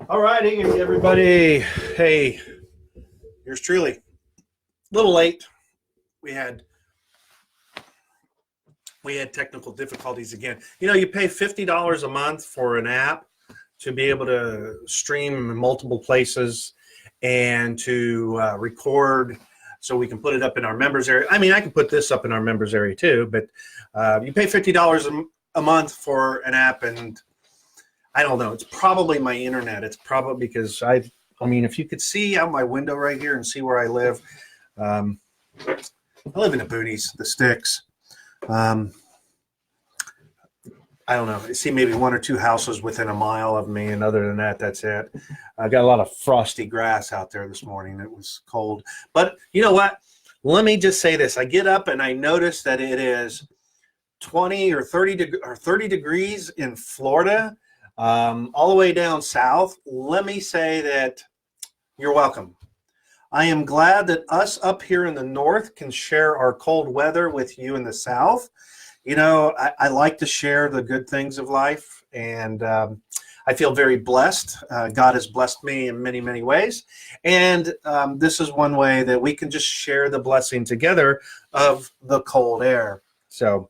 All righty, everybody. Hey, yours truly. A little late. We had we had technical difficulties again. You know, you pay $50 a month for an app to be able to stream in multiple places and to record, so we can put it up in our members area. I mean, I can put this up in our members area too, but you pay $50 a month for an app, and I don't know. It's probably my internet. It's probably because I mean, if you could see out my window right here and see where I live, um, I live in the boonies, the sticks. Um, I don't know. I see maybe one or two houses within a mile of me, and other than that, that's it. I got a lot of frosty grass out there this morning. It was cold, but you know what? Let me just say this: I get up and I notice that it is 20 or 30 degrees in Florida, all the way down south. Let me say that you're welcome. I am glad that us up here in the north can share our cold weather with you in the south. You know, I like to share the good things of life, and I feel very blessed. God has blessed me in many, many ways, and this is one way that we can just share the blessing together of the cold air. So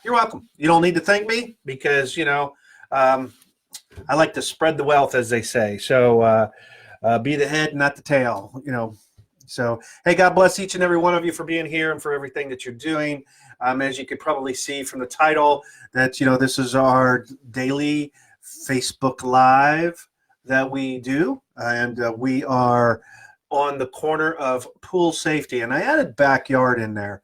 you're welcome. You don't need to thank me because, you know, I like to spread the wealth, as they say. So be the head, not the tail, you know. So, hey, God bless each and every one of you for being here and for everything that you're doing. As you could probably see from the title, that, you know, this is our daily Facebook Live that we do. And we are on the corner of pool safety. And I added backyard in there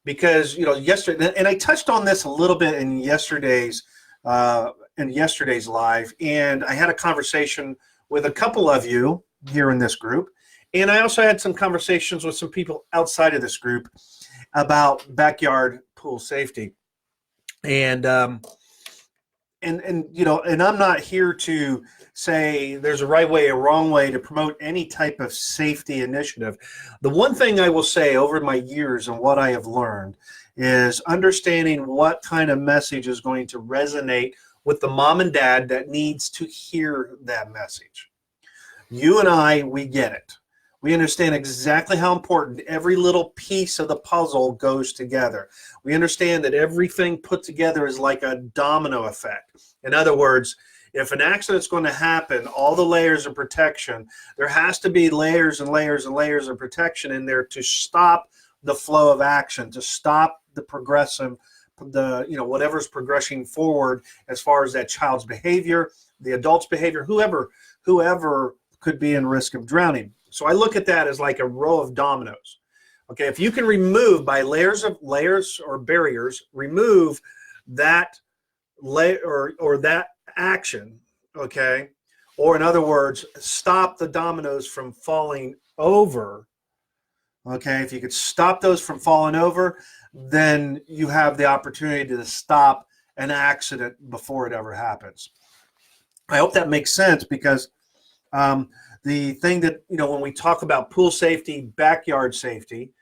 because, you know, yesterday, and I touched on this a little bit in yesterday's live. And I had a conversation with a couple of you here in this group. And I also had some conversations with some people outside of this group about backyard pool safety. And you know, and I'm not here to say there's a right way or wrong way to promote any type of safety initiative. The one thing I will say over my years and what I have learned is understanding what kind of message is going to resonate with the mom and dad that needs to hear that message. You and I, we get it. We understand exactly how important every little piece of the puzzle goes together. We understand that everything put together is like a domino effect. In other words, if an accident's going to happen, all the layers of protection, there has to be layers and layers and layers of protection in there to stop the flow of action, to stop the progressive, you know, whatever's progressing forward as far as that child's behavior, the adult's behavior, whoever could be in risk of drowning. So I look at that as like a row of dominoes. Okay, if you can remove by layers or barriers, remove that layer or that action, okay, or in other words, stop the dominoes from falling over. Okay, if you could stop those from falling over, then you have the opportunity to stop an accident before it ever happens. I hope that makes sense, because the thing that, you know, when we talk about pool safety, backyard safety,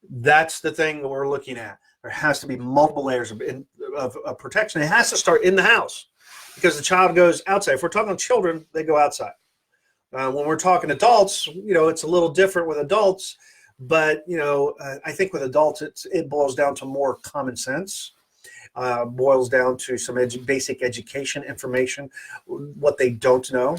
that's the thing that we're looking at. There has to be multiple layers of protection. It has to start in the house, because the child goes outside. If we're talking children, they go outside. When we're talking adults, you know, it's a little different with adults, but, you know, I think with adults, it boils down to more common sense. Boils down to some basic education information, what they don't know.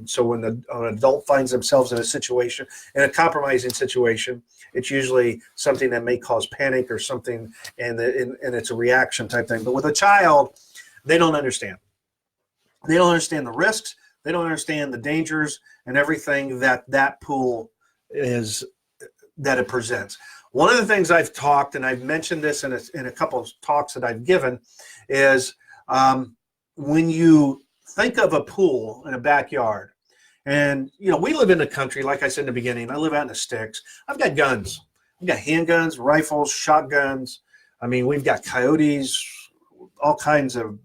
So when an adult finds themselves in a situation, in a compromising situation, it's usually something that may cause panic or something, and it's a reaction type thing. But with a child, they don't understand. They don't understand the risks. They don't understand the dangers and everything that pool is, that it presents. One of the things I've talked, and I've mentioned this in a couple of talks that I've given, is when you think of a pool in a backyard, and, you know, we live in the country, like I said in the beginning, I live out in the sticks. I've got guns. I've got handguns, rifles, shotguns. I mean, we've got coyotes, all kinds of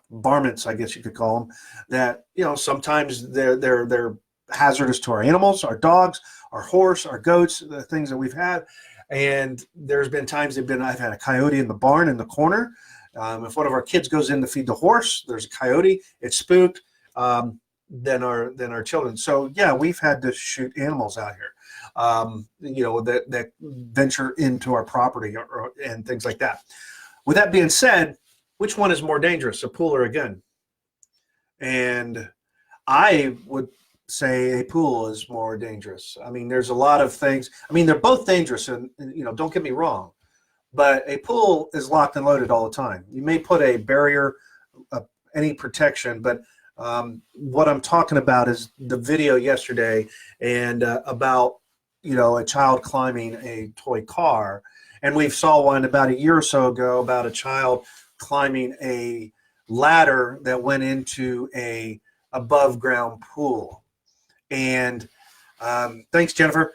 varmints, I guess you could call them, that, you know, sometimes they're hazardous to our animals, our dogs, our horse, our goats, the things that we've had. And there's been times I've had a coyote in the barn in the corner. If one of our kids goes in to feed the horse, there's a coyote, it's spooked, than our children. So yeah, we've had to shoot animals out here, that venture into our property and things like that. With that being said, which one is more dangerous, a pool or a gun? And I would say a pool is more dangerous. I mean, there's a lot of things. I mean, they're both dangerous, and don't get me wrong, but a pool is locked and loaded all the time. You may put a barrier, any protection, but what I'm talking about is the video yesterday and about a child climbing a toy car, and we saw one about a year or so ago about a child climbing a ladder that went into a above ground pool. And thanks, Jennifer.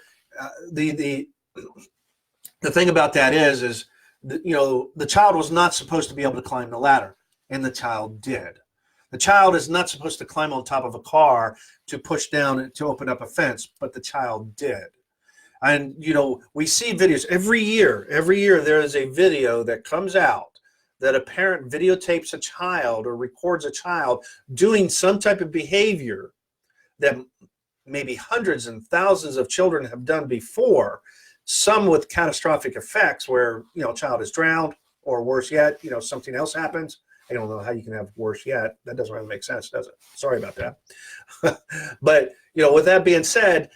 The thing about that is the child was not supposed to be able to climb the ladder, and the child did. The child is not supposed to climb on top of a car to push down to open up a fence, but the child did. And we see videos every year. Every year there is a video that comes out that a parent videotapes a child or records a child doing some type of behavior that maybe hundreds and thousands of children have done before, some with catastrophic effects where, a child is drowned, or worse yet, something else happens. I don't know how you can have worse yet. That doesn't really make sense, does it? Sorry about that. But, with that being said,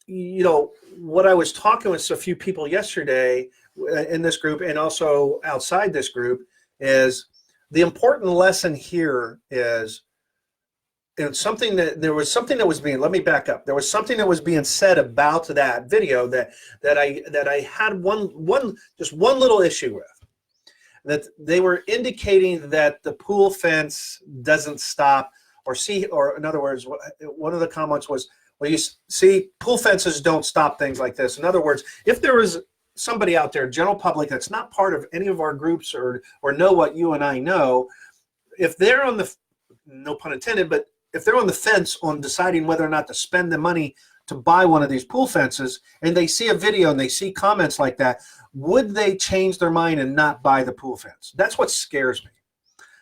what I was talking with a few people yesterday in this group and also outside this group is the important lesson here is, and there was something that was being, let me back up. There was something that was being said about that video that I had just one little issue with. That they were indicating that the pool fence doesn't stop or in other words, one of the comments was, well, you see, pool fences don't stop things like this. In other words, if there was somebody out there, general public, that's not part of any of our groups or know what you and I know, if they're on the, no pun intended, but if they're on the fence on deciding whether or not to spend the money to buy one of these pool fences, and they see a video and they see comments like that, would they change their mind and not buy the pool fence? That's what scares me.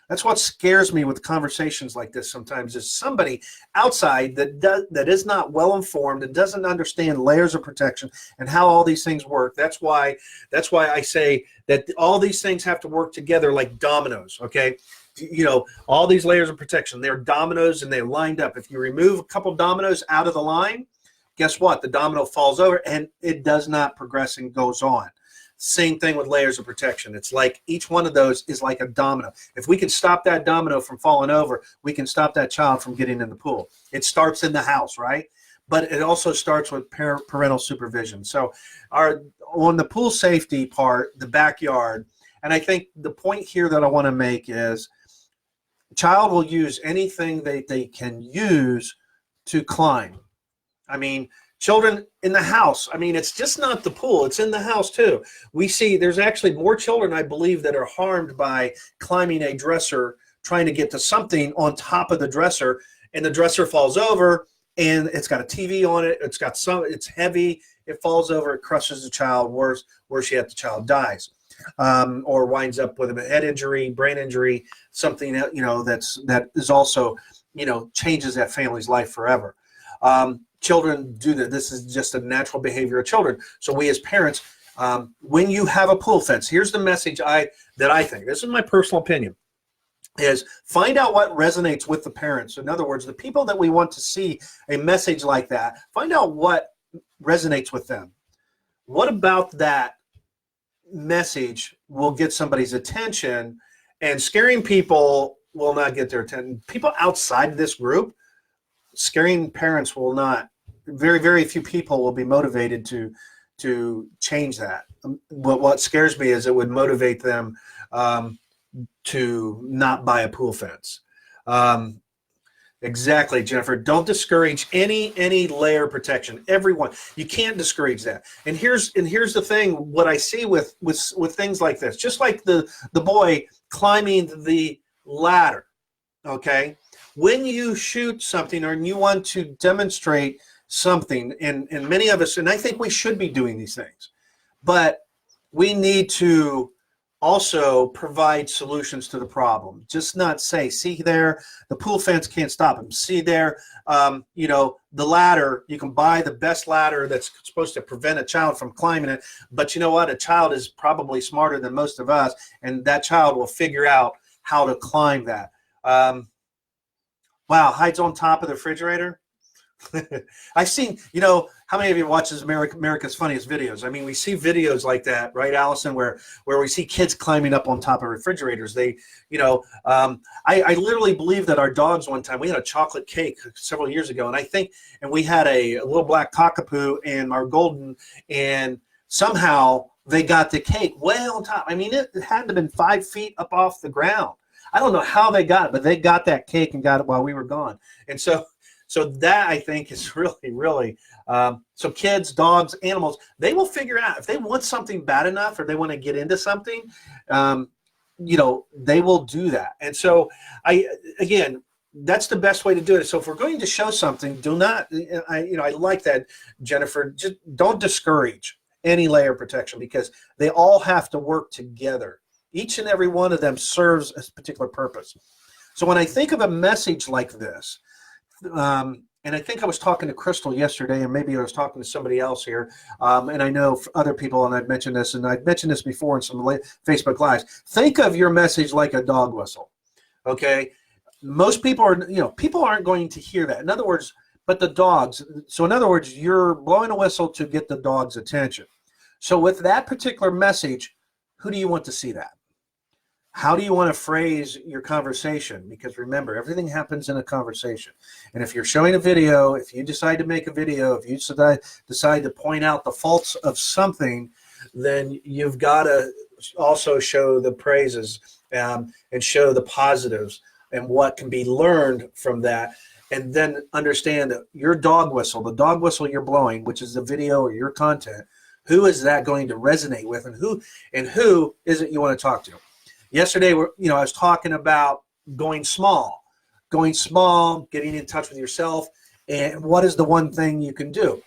That's what scares me with conversations like this sometimes, is somebody outside that is not well informed and doesn't understand layers of protection and how all these things work. That's why I say that all these things have to work together like dominoes, okay? All these layers of protection, they're dominoes and they're lined up. If you remove a couple dominoes out of the line, guess what? The domino falls over and it does not progress and goes on. Same thing with layers of protection. It's like each one of those is like a domino. If we can stop that domino from falling over, we can stop that child from getting in the pool. It starts in the house, right? But it also starts with parental supervision. So on the pool safety part, the backyard, and I think the point here that I want to make is child will use anything they can use to climb. I mean, children in the house, I mean, it's just not the pool, it's in the house too. We see there's actually more children, I believe, that are harmed by climbing a dresser, trying to get to something on top of the dresser, and the dresser falls over, and it's got a TV on it, it's heavy, it falls over, it crushes the child, worse yet, the child dies. Or winds up with a head injury, brain injury, something that is also changes that family's life forever. Children do that. This is just a natural behavior of children. So we as parents, when you have a pool fence, here's the message that I think. This is my personal opinion. Is find out what resonates with the parents. In other words, the people that we want to see a message like that, find out what resonates with them. What about that message will get somebody's attention, and scaring people will not get their attention. People outside of this group, scaring parents will not. Very, very few people will be motivated to change that. But what scares me is it would motivate them to not buy a pool fence. Exactly, Jennifer. Don't discourage any layer protection. Everyone, you can't discourage that. And here's the thing. What I see with things like this, just like the boy climbing the ladder. Okay, when you shoot something or you want to demonstrate something, and many of us, and I think we should be doing these things, but we need to also provide solutions to the problem. Just not say, see there, the pool fence can't stop him. See there, you know, the ladder, you can buy the best ladder that's supposed to prevent a child from climbing it. But you know what? A child is probably smarter than most of us, and that child will figure out how to climb that. Wow, hides on top of the refrigerator. I've seen, you know, how many of you watches America's Funniest Videos? I mean, we see videos like that, right, Allison, where we see kids climbing up on top of refrigerators. They, you know, I literally believe that our dogs one time, we had a chocolate cake several years ago, and I think, and we had a little black cockapoo and our golden, and somehow they got the cake way on top. I mean, it had to have been 5 feet up off the ground. I don't know how they got it, but they got that cake and got it while we were gone. And so that, I think, is really, really, so kids, dogs, animals, they will figure out if they want something bad enough or they want to get into something, you know, they will do that. And so again, that's the best way to do it. So if we're going to show something, do not, I like that, Jennifer, just don't discourage any layer protection, because they all have to work together. Each and every one of them serves a particular purpose. So when I think of a message like this, and I think I was talking to Crystal yesterday, and maybe I was talking to somebody else here, and I know other people, and I've mentioned this, before in some Facebook Lives. Think of your message like a dog whistle, okay? Most people are, you know, people aren't going to hear that. In other words, but the dogs, so in other words, you're blowing a whistle to get the dog's attention. So with that particular message, who do you want to see that? How do you want to phrase your conversation? Because remember, everything happens in a conversation. And if you're showing a video, if you decide to make a video, if you decide to point out the faults of something, then you've got to also show the praises and show the positives and what can be learned from that. And then understand that your dog whistle, the dog whistle you're blowing, which is the video or your content, who is that going to resonate with, and who is it you want to talk to? Yesterday, I was talking about going small, getting in touch with yourself, and what is the one thing you can do.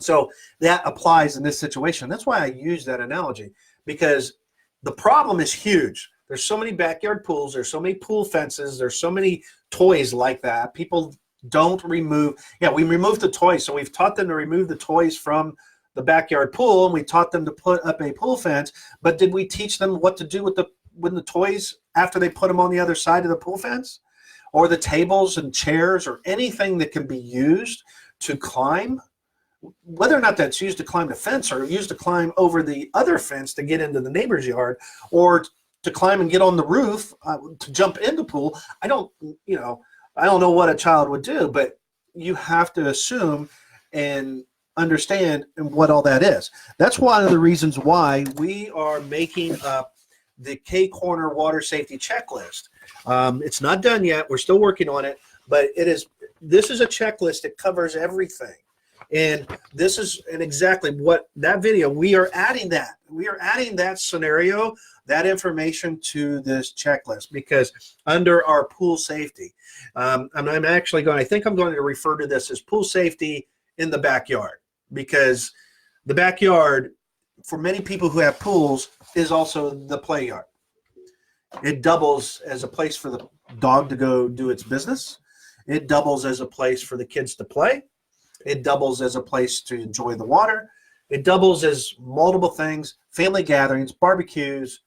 So that applies in this situation. That's why I use that analogy, because the problem is huge. There's so many backyard pools. There's so many pool fences. There's so many toys like that. People don't remove. Yeah, we removed the toys. So we've taught them to remove the toys from the backyard pool, and we taught them to put up a pool fence. But did we teach them what to do with the toys after they put them on the other side of the pool fence, or the tables and chairs, or anything that can be used to climb, whether or not that's used to climb the fence or used to climb over the other fence to get into the neighbor's yard, or to climb and get on the roof to jump in the pool? I don't know what a child would do, but you have to assume and understand what all that is. That's one of the reasons why we are making up the K-Corner water safety checklist. It's not done yet. We're still working on it, but this is a checklist that covers everything. And this is exactly what that video, we are adding that scenario, that information to this checklist, because under our pool safety, I'm actually going to refer to this as pool safety in the backyard, because the backyard, for many people who have pools, is also the play yard. It doubles as a place for the dog to go do its business. It doubles as a place for the kids to play. It doubles as a place to enjoy the water. It doubles as multiple things, family gatherings, barbecues,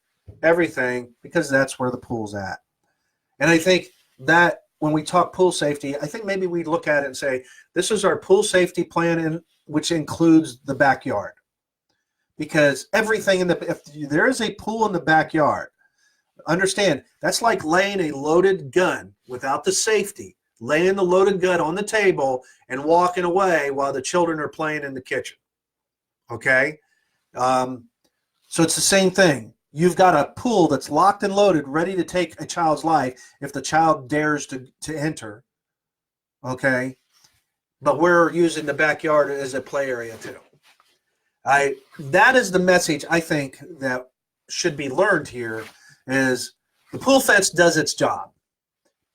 everything, because that's where the pool's at. And I think that when we talk pool safety, I think maybe we look at it and say, this is our pool safety plan, which includes the backyard. Because everything if there is a pool in the backyard, understand that's like laying a loaded gun without the safety, laying the loaded gun on the table and walking away while the children are playing in the kitchen. Okay? So it's the same thing. You've got a pool that's locked and loaded, ready to take a child's life if the child dares to enter. Okay? But we're using the backyard as a play area too. That is the message I think that should be learned here, is the pool fence does its job.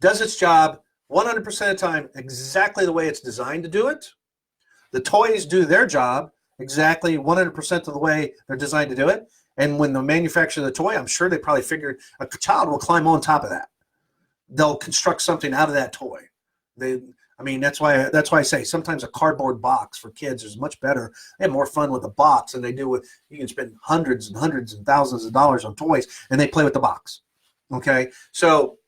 100% of the time exactly the way it's designed to do it. The toys do their job exactly 100% of the way they're designed to do it. And when the manufacturer of the toy, I'm sure they probably figured a child will climb on top of that. They'll construct something out of that toy. I mean, that's why I say sometimes a cardboard box for kids is much better. They have more fun with a box than they do with, you can spend hundreds and hundreds and thousands of dollars on toys and they play with the box. Okay. So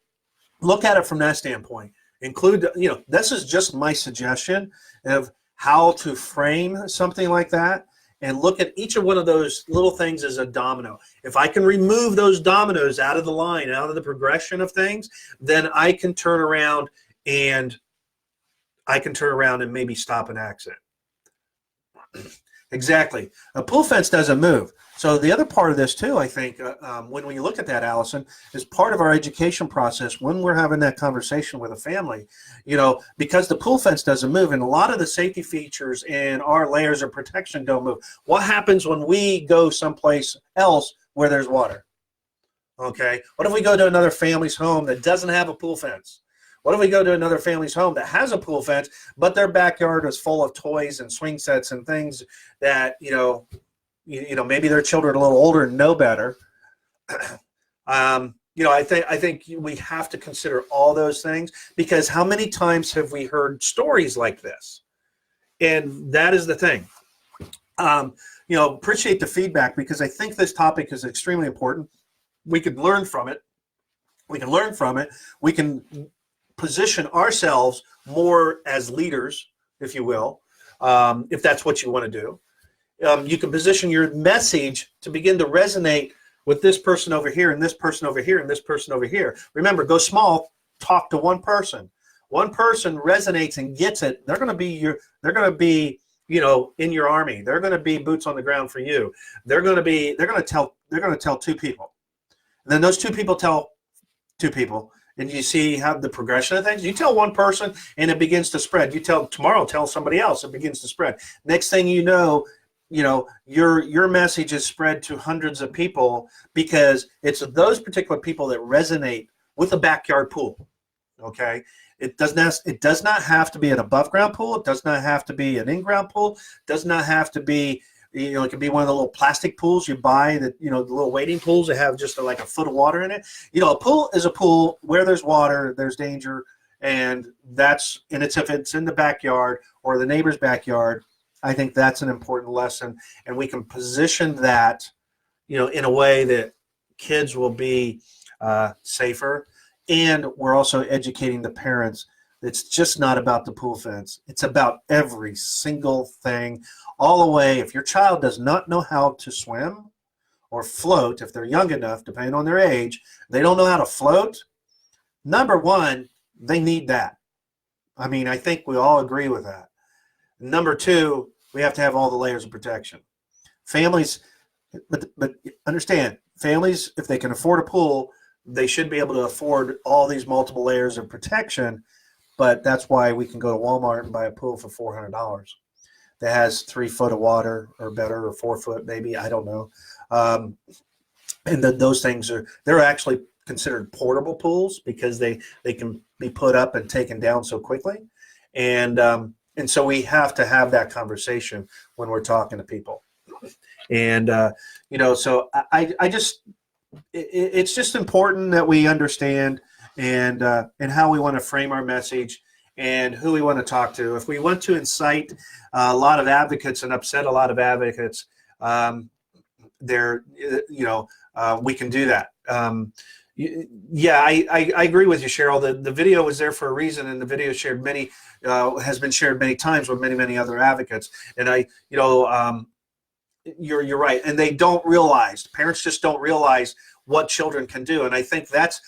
look at it from that standpoint. Include, this is just my suggestion of how to frame something like that, and look at each of one of those little things as a domino. If I can remove those dominoes out of the line, out of the progression of things, then I can turn around and maybe stop an accident. Exactly. A pool fence doesn't move. So the other part of this too, I think, when you look at that, Allison, is part of our education process when we're having that conversation with a family, because the pool fence doesn't move and a lot of the safety features and our layers of protection don't move. What happens when we go someplace else where there's water? Okay. What if we go to another family's home that doesn't have a pool fence? What if we go to another family's home that has a pool fence, but their backyard is full of toys and swing sets and things that, maybe their children are a little older and know better. I think we have to consider all those things, because how many times have we heard stories like this? And that is the thing. Appreciate the feedback, because I think this topic is extremely important. We can learn from it. We can position ourselves more as leaders, if you will, if that's what you want to do. You can position your message to begin to resonate with this person over here and this person over here and this person over here. Remember, go small, talk to one person. One person resonates and gets it. They're going to be in your army. They're going to be boots on the ground for you. They're going to tell two people. And then those two people tell two people. And you see how the progression of things. You tell one person and it begins to spread. Tell somebody else, it begins to spread. Next thing you know, your message is spread to hundreds of people, because it's those particular people that resonate with a backyard pool. Okay, it does not have to be an above ground pool. It does not have to be an in-ground pool. It does not have to be, it could be one of the little plastic pools you buy, that, the little wading pools that have just like a foot of water in it. A pool is a pool. Where there's water, there's danger. And if it's in the backyard or the neighbor's backyard, I think that's an important lesson. And we can position that, in a way that kids will be safer. And we're also educating the parents. It's just not about the pool fence. It's about every single thing, all the way. If your child does not know how to swim or float, if they're young enough, depending on their age, they don't know how to float. Number one, they need that. I mean, I think we all agree with that. Number two, we have to have all the layers of protection. Families, but understand, families, if they can afford a pool, they should be able to afford all these multiple layers of protection. But that's why we can go to Walmart and buy a pool for $400 that has 3 foot of water or better, or 4 foot maybe, I don't know. And those things they're actually considered portable pools, because they can be put up and taken down so quickly. And so we have to have that conversation when we're talking to people. And so it's just important that we understand and how we want to frame our message and who we want to talk to. If we want to incite a lot of advocates and upset a lot of advocates, we can do that. I agree with you, Cheryl. The video was there for a reason, and the video has been shared many times with many other advocates. And you're right. And they don't realize, parents just don't realize what children can do. And I think that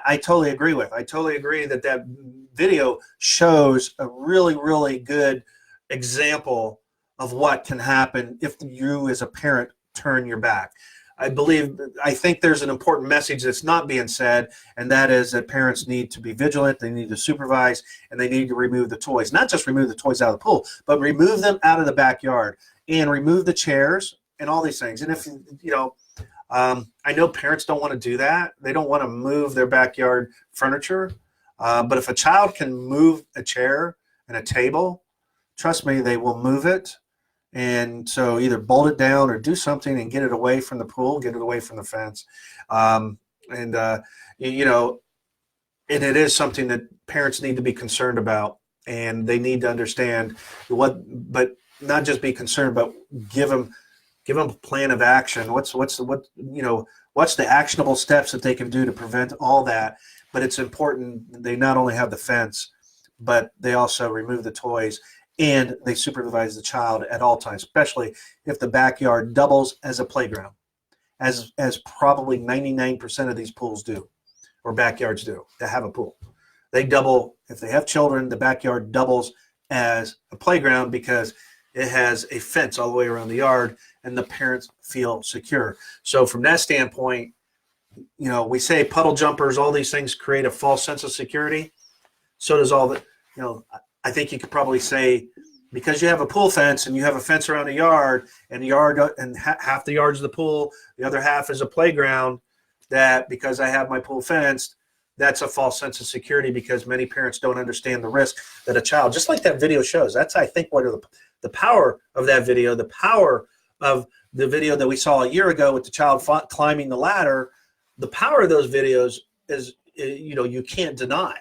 I totally agree with. I totally agree that video shows a really, really good example of what can happen if you as a parent turn your back. I think there's an important message that's not being said, and that is that parents need to be vigilant, they need to supervise, and they need to remove the toys. Not just remove the toys out of the pool, but remove them out of the backyard and remove the chairs and all these things. And if, I know parents don't want to do that. They don't want to move their backyard furniture. But if a child can move a chair and a table, trust me, they will move it. And so either bolt it down or do something and get it away from the pool, get it away from the fence. Um, and, you know, and it is something that parents need to be concerned about, and they need to understand but not just be concerned, but give them a plan of action. What's the actionable steps that they can do to prevent all that? But it's important they not only have the fence, but they also remove the toys and they supervise the child at all times, especially if the backyard doubles as a playground, as probably 99% of these pools do, or backyards do that have a pool. They double, if they have children, the backyard doubles as a playground because it has a fence all the way around the yard and the parents feel secure. So from that standpoint, we say puddle jumpers, all these things create a false sense of security. So does all the, I think you could probably say, because you have a pool fence and you have a fence around the yard, and half the yard's the pool, the other half is a playground, that because I have my pool fenced, that's a false sense of security, because many parents don't understand the risk that a child, just like that video shows. That's, I think, what the power of that video, the power of the video that we saw a year ago with the child climbing the ladder. The power of those videos is, you can't deny.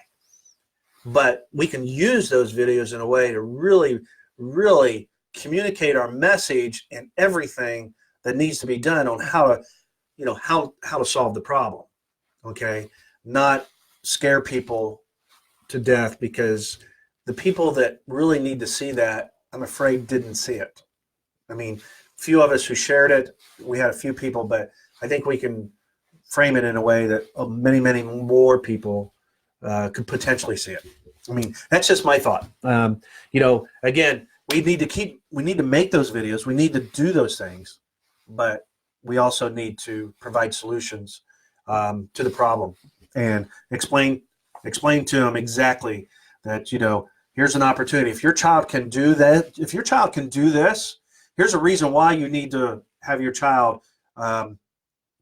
But we can use those videos in a way to really, really communicate our message and everything that needs to be done on how to solve the problem. Okay, not scare people to death, because the people that really need to see that, I'm afraid, didn't see it. I mean, few of us who shared it, we had a few people, but I think we can frame it in a way that many, many more people could potentially see it. I mean, that's just my thought. Again, we need to make those videos. We need to do those things, but we also need to provide solutions to the problem and explain to them exactly that, here's an opportunity. If your child can do that, if your child can do this, here's a reason why you need to have your child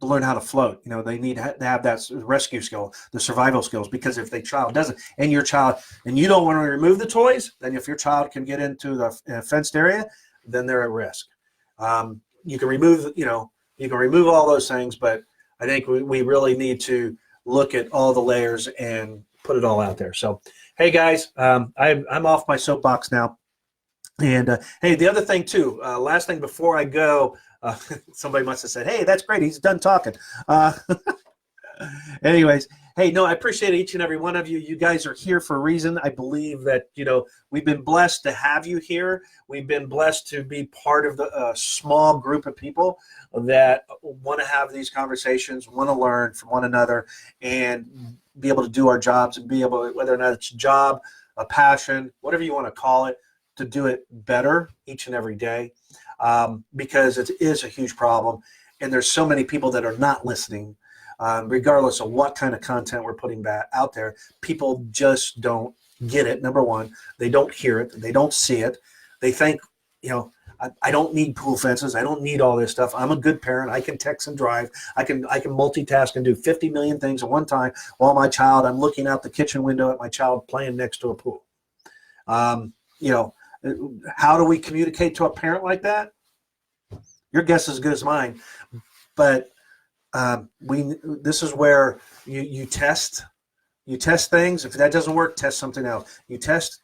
learn how to float. They need to have that rescue skill, the survival skills, because if the child doesn't, and you don't want to remove the toys, then if your child can get into the fenced area, then they're at risk. You can remove all those things, but I think we really need to look at all the layers and put it all out there. So, hey guys, I'm off my soapbox now. And hey, the other thing too, last thing before I go, somebody must have said, hey, that's great, he's done talking. Anyways, hey, no, I appreciate each and every one of you. You guys are here for a reason. I believe that, we've been blessed to have you here. We've been blessed to be part of the small group of people that want to have these conversations, want to learn from one another, and be able to do our jobs, and be able, whether or not it's a job, a passion, whatever you want to call it, to do it better each and every day, because it is a huge problem, and there's so many people that are not listening, regardless of what kind of content we're putting back out there. People just don't get it. Number one, they don't hear it, they don't see it. They think, I don't need pool fences, I don't need all this stuff. I'm a good parent. I can text and drive. I can multitask and do 50 million things at one time while I'm looking out the kitchen window at my child playing next to a pool. How do we communicate to a parent like that? Your guess is as good as mine. But this is where you test things. If that doesn't work, test something else. You test,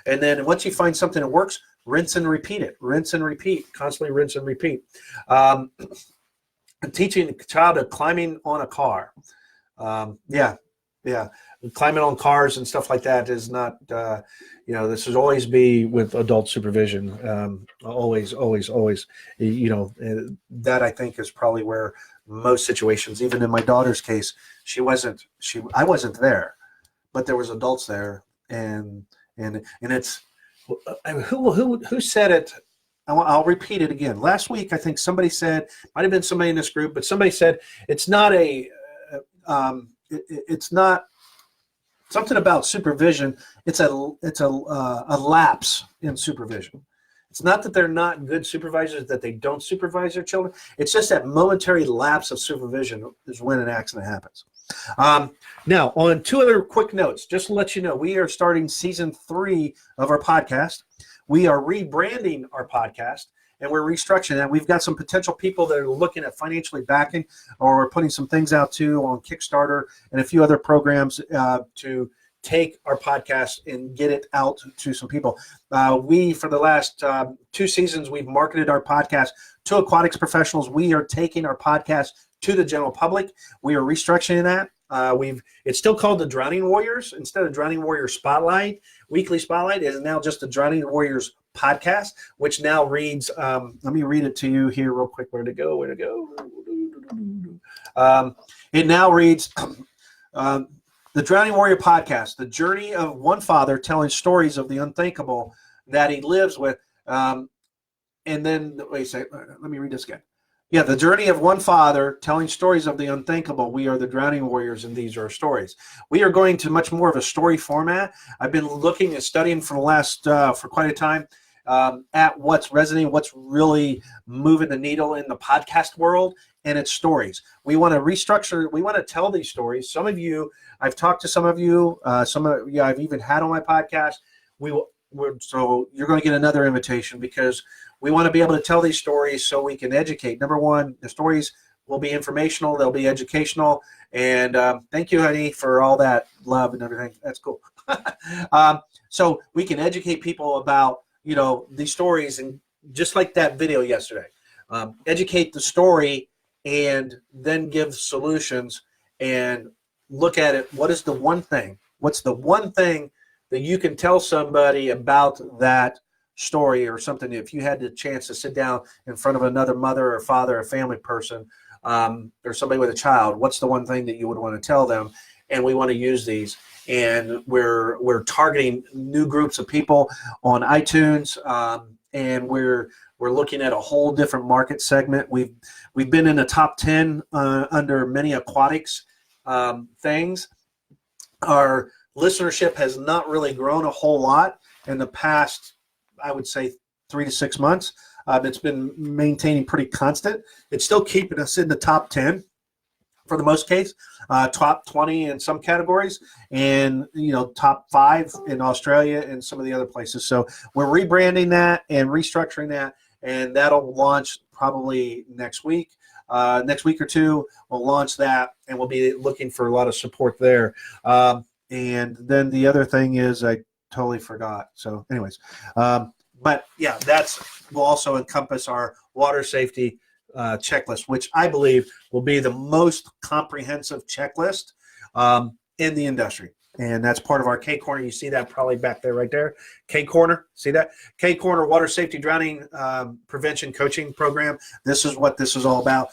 and then once you find something that works, rinse and repeat it. Rinse and repeat. Constantly rinse and repeat. Teaching a child of climbing on a car. Climbing on cars and stuff like that is not, this should always be with adult supervision. Always. That I think is probably where most situations, even in my daughter's case, I wasn't there, but there was adults there, and it's, who said it? I'll repeat it again. Last week, I think somebody said, might have been somebody in this group, but somebody said it's not it's not something about supervision. It's a lapse in supervision. It's not that they're not good supervisors, that they don't supervise their children. It's just that momentary lapse of supervision is when an accident happens. Now, on two other quick notes, just to let you know, we are starting season 3 of our podcast. We are rebranding our podcast, and we're restructuring that. We've got some potential people that are looking at financially backing, or we're putting some things out too on Kickstarter and a few other programs to take our podcast and get it out to some people. We, for the last 2 seasons, we've marketed our podcast to aquatics professionals. We are taking our podcast to the general public. We are restructuring that. It's still called the Drowning Warriors. Instead of Drowning Warriors Spotlight, Weekly Spotlight, is now just the Drowning Warriors podcast, which now reads, let me read it to you here real quick. Where'd it go? It now reads, the Drowning Warrior podcast, the journey of one father telling stories of the unthinkable that he lives with. And then, wait a second, let me read this again. Yeah, the journey of one father telling stories of the unthinkable. We are the Drowning Warriors, and these are our stories. We are going to much more of a story format. I've been looking and studying for the last, for quite a time, at what's resonating, what's really moving the needle in the podcast world, and it's stories. We want to restructure. We want to tell these stories. Some of you, I've talked to some of you I've even had on my podcast. So you're going to get another invitation, because we want to be able to tell these stories so we can educate. Number one, the stories will be informational. They'll be educational. And thank you, honey, for all that love and everything. That's cool. So we can educate people about, these stories, and just like that video yesterday, educate the story and then give solutions and look at it. What is the one thing? What's the one thing that you can tell somebody about that story or something? If you had the chance to sit down in front of another mother or father or family person, or somebody with a child, what's the one thing that you would want to tell them? And we want to use these, and we're targeting new groups of people on iTunes, and we're looking at a whole different market segment. We've been in the top 10 under many aquatics things. Our listenership has not really grown a whole lot in the past, I would say, 3 to 6 months. It's been maintaining pretty constant. It's still keeping us in the top 10 for the most case, top 20 in some categories, and top 5 in Australia and some of the other places. So we're rebranding that and restructuring that, and that'll launch probably next week. Next week or two, we'll launch that, and we'll be looking for a lot of support there. And then the other thing is, I totally forgot. So anyways, but yeah, will also encompass our water safety checklist, which I believe will be the most comprehensive checklist in the industry. And that's part of our K Corner. You see that probably back there, right there. K Corner, see that? K Corner Water Safety Drowning Prevention Coaching Program. This is what this is all about.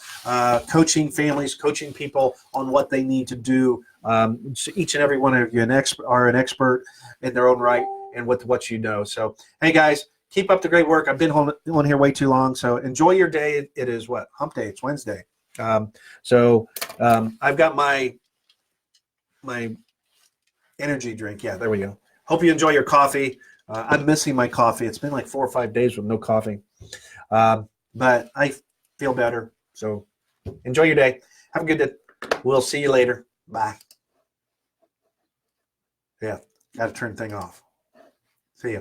Coaching families, coaching people on what they need to do. So each and every one of you are an expert in their own right and with what you know. So, hey, guys, keep up the great work. I've been on here way too long. So enjoy your day. It is what? Hump Day. It's Wednesday. I've got my energy drink. Yeah, there we go. Hope you enjoy your coffee. I'm missing my coffee. It's been like 4 or 5 days with no coffee. But I feel better. So enjoy your day. Have a good day. We'll see you later. Bye. Yeah, got to turn the thing off. See ya.